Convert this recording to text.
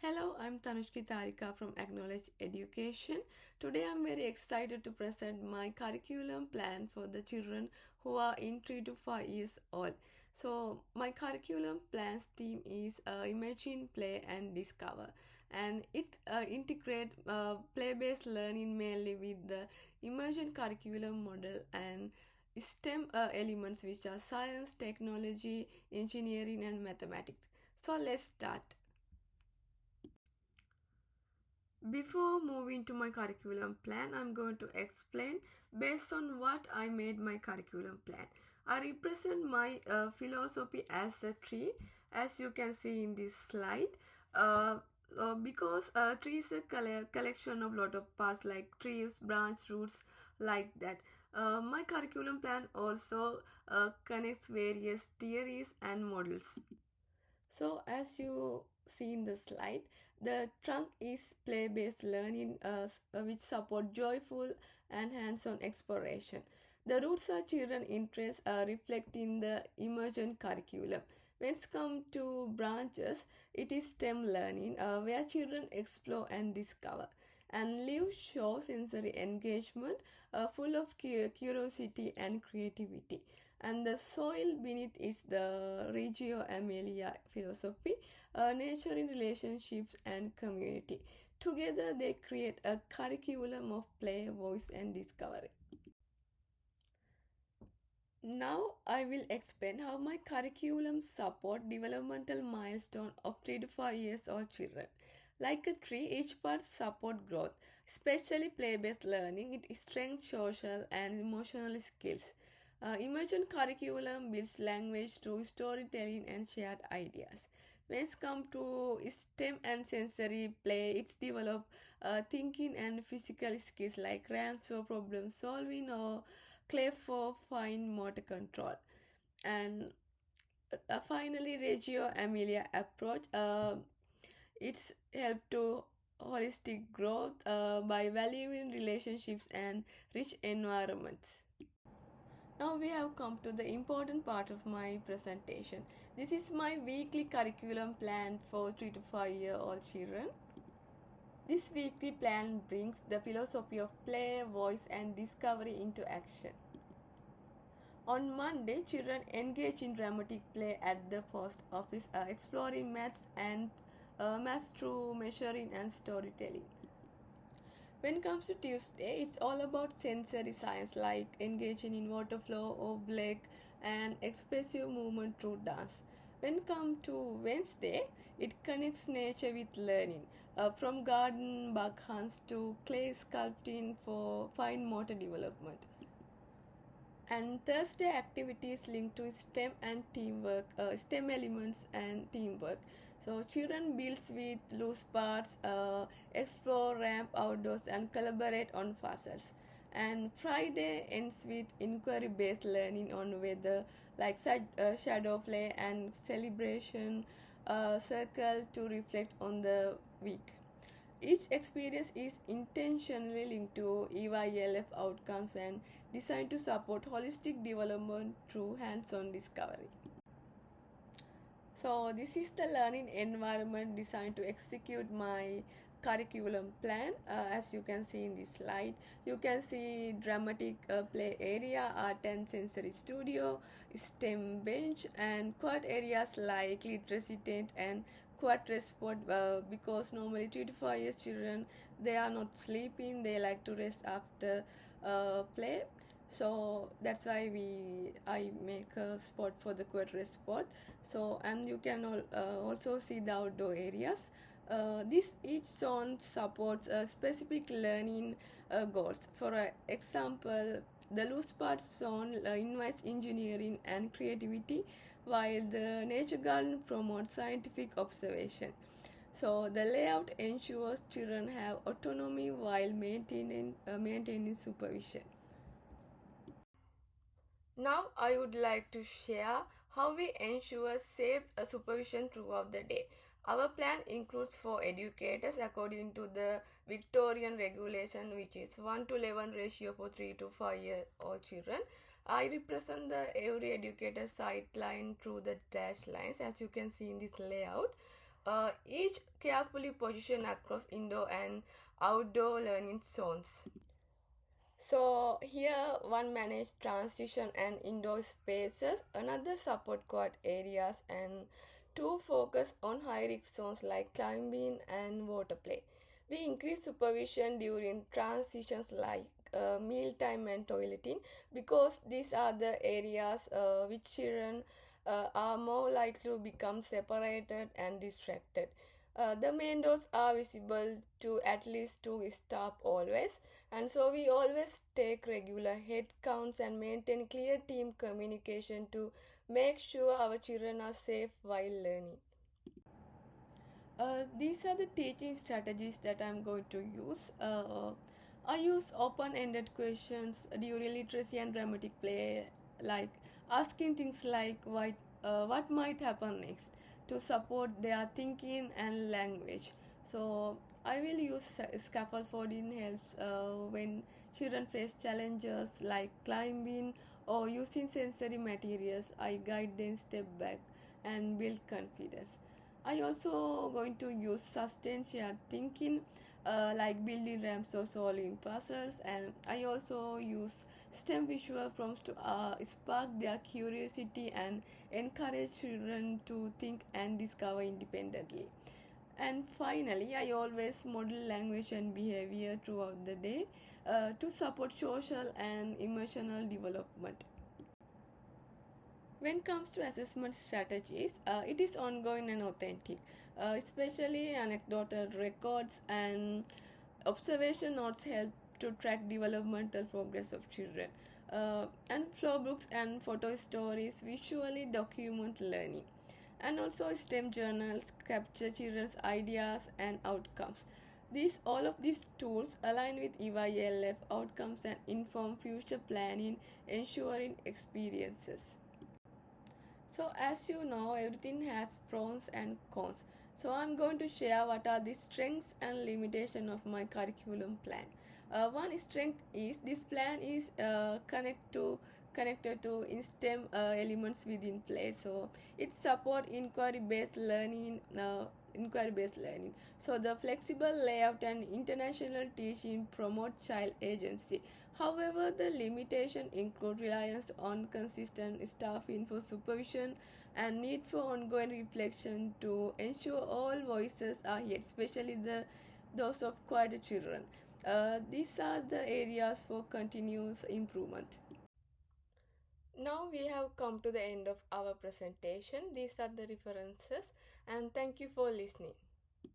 Hello, I'm Tanushki Tarika from Acknowledge Education. Today I'm very excited to present my curriculum plan for the children who are in 3 to 5 years old. So, my curriculum plan's theme is Imagine, Play and Discover, and it integrates play-based learning mainly with the Immersion curriculum model and STEM elements, which are science, technology, engineering and mathematics. So, let's start. Before moving to my curriculum plan, I'm going to explain based on what I made my curriculum plan. I represent my philosophy as a tree, as you can see in this slide. Because a tree is a collection of lot of parts like trees, branch, roots, like that. My curriculum plan also connects various theories and models. So, as you see in the slide, the trunk is play-based learning which support joyful and hands-on exploration. The roots are children interests reflecting the immersion curriculum. When it comes to branches, it is STEM learning where children explore and discover. And leaves show sensory engagement full of curiosity and creativity. And the soil beneath is the Reggio Emilia philosophy, nature in relationships and community. Together, they create a curriculum of play, voice, and discovery. Now I will explain how my curriculum support developmental milestone of 3 to 5 years old children. Like a tree, each part support growth, especially play-based learning. It strengthens social and emotional skills. Immersion curriculum builds language through storytelling and shared ideas. When it comes to STEM and sensory play, it's develop thinking and physical skills like ramps for problem solving or clay for fine motor control. And finally, Reggio Emilia approach. It's help to holistic growth by valuing relationships and rich environments. Now we have come to the important part of my presentation. This is my weekly curriculum plan for 3 to 5 year old children. This weekly plan brings the philosophy of play, voice, and discovery into action. On Monday, children engage in dramatic play at the post office, exploring maths through measuring and storytelling. When it comes to Tuesday, it's all about sensory science like engaging in water flow, oblique, and expressive movement through dance. When it comes to Wednesday, it connects nature with learning, from garden bug hunts to clay sculpting for fine motor development. And Thursday activities linked to STEM and teamwork, STEM elements and teamwork. So children builds with loose parts, explore ramp outdoors and collaborate on puzzles. And Friday ends with inquiry based learning on weather like shadow play and celebration circle to reflect on the week. Each experience is intentionally linked to EYLF outcomes and designed to support holistic development through hands-on discovery. So this is the learning environment designed to execute my curriculum plan. As you can see in this slide, you can see dramatic play area, art and sensory studio, STEM bench, and quad areas like literacy tent and quad rest spot. Because normally 3 to 5 years children, they are not sleeping, they like to rest after play. So that's why I make a spot for the quad rest spot. So and you can also see the outdoor areas. This each zone supports a specific learning goals. For example, the loose part zone invites engineering and creativity, while the nature garden promotes scientific observation. So the layout ensures children have autonomy while maintaining supervision. Now I would like to share how we ensure safe supervision throughout the day. Our plan includes for educators according to the Victorian regulation, which is 1 to 11 ratio for 3 to 5 year old children. I represent every educator sight line through the dash lines, as you can see in this layout. each carefully positioned across indoor and outdoor learning zones. So here one manage transition and indoor spaces, another support quad areas, and two focus on high risk zones like climbing and water play. We increase supervision during transitions like mealtime and toileting because these are the areas which children are more likely to become separated and distracted. The main doors are visible to at least two staff always, and so we always take regular head counts and maintain clear team communication to make sure our children are safe while learning. These are the teaching strategies that I'm going to use. I use open ended questions during literacy and dramatic play, like asking things like what might happen next to support their thinking and language. So, I will use scaffolding helps when children face challenges like climbing or using sensory materials. I guide them step back and build confidence. I also going to use sustained shared thinking like building ramps or solving puzzles, and I also use STEM visual prompts to spark their curiosity and encourage children to think and discover independently. And finally, I always model language and behavior throughout the day to support social and emotional development. When it comes to assessment strategies, it is ongoing and authentic, especially anecdotal records and observation notes help to track developmental progress of children. And flow books and photo stories visually document learning. And also STEM journals capture children's ideas and outcomes. All of these tools align with EYLF outcomes and inform future planning, ensuring experiences. So as you know, everything has pros and cons. So I'm going to share what are the strengths and limitation of my curriculum plan. One strength is this plan is connected to in STEM elements within play. So it support inquiry based learning. So the flexible layout and international teaching promote child agency. However, the limitation include reliance on consistent staffing for supervision and need for ongoing reflection to ensure all voices are heard, especially those of quieter children. These are the areas for continuous improvement. Now we have come to the end of our presentation. These are the references, and thank you for listening.